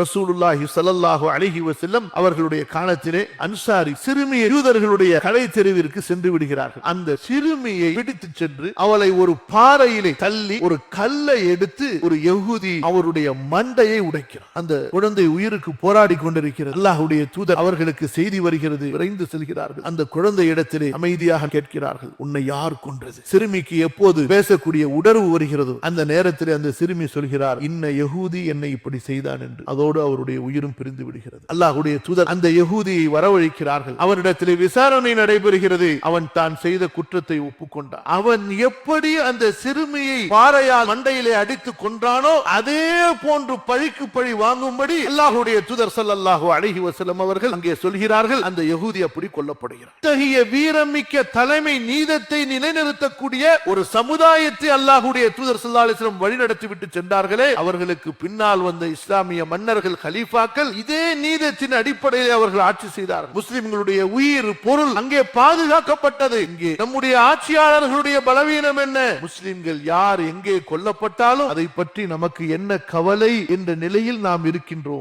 ரசூலுல்லாஹி ஸல்லல்லாஹு அலைஹி வஸல்லம் அவர்களுடைய காலத்திலே அன்சாரி சிறுமி யூதர்களுடைய கடை தெருவிற்கு சென்று விடுகிறார்கள். அந்த சிறுமியை பிடித்து சென்று அவளை ஒரு பாறையிலே தள்ளி ஒரு கல்லை எடுத்து ஒரு யஹூதி அவருடைய மண்டையை உடைக்கிறார். அந்த குழந்தை உயிருக்கு போராடி கொண்டிருக்கிறது. அல்லாஹ்வுடைய தூதர் அவர்களுக்கு செய்தி வருகிறது. விரைந்து செல்கிறார்கள். அந்த குழந்தை இடத்திலே அமைதியாக கேட்கிறார்கள், உன்னை யார் கொன்றது? சிறுமிக்கு எப்போது பேசக்கூடிய உணர்வு வருகிறது அந்த நேரத்தில் அந்த சிறுமி சொல்கிறார், இன்ன யஹூதி என்னை இப்படி செய்தான் என்று. அதோடு அவருடைய உயிரும் பிரிந்து விடுகிறது. அல்லாஹ்வுடைய தூதர் அந்த யஹூதியை வரவழைக்கிறார்கள். அவரிடத்திலே விசாரணை நடைபெறுகிறது. அவன் தான் செய்த குற்றத்தை ஒப்புக்கொண்டான். அவன் எப்படி அந்த சிறுமியை பாறையால் மண்டையிலே அடித்து கொன்றானோ அதே போன்று பழிக்கு பழி வாங்கும்படி அல்லாஹ்வுடைய தூதர் ஸல்லல்லாஹு அலைஹி வஸல்லம் அவர்கள் அங்கே சொல்கிறார்கள். அந்த யஹூதி அப்படி கொல்லப்படுகிறார். இத்தகைய வீரமிக்க தலைமை நீதத்தை நிலைநிறுத்தக்கூடிய ஒரு சமுதாயத்தை அல்லாஹ்வுடைய தூதர் ஸல்லல்லாஹு அலைஹி வஸல்லம் வழிநடத்தி விட்டு சென்றார்களே, அவர்களுக்கு பின்னால் வந்த இஸ்லாமிய மன்னர்கள், கலீஃபாக்கள் இதே நீதத்தின் அடிப்படையில் அவர்கள் ஆட்சி செய்தார்கள். முஸ்லிம்களுடைய உயிர், பொருள் அங்கே பாதுகாக்கப்பட்டது. இங்கே நம்முடைய ஆட்சியாளர்களுடைய பலவீனம் என்ன? முஸ்லிம்கள் யார் எங்கே கொல்லப்பட்டாலும் அதை பற்றி நமக்கு என்ன கவலை என்ற நிலையில் நாம் இருக்கின்றோம்.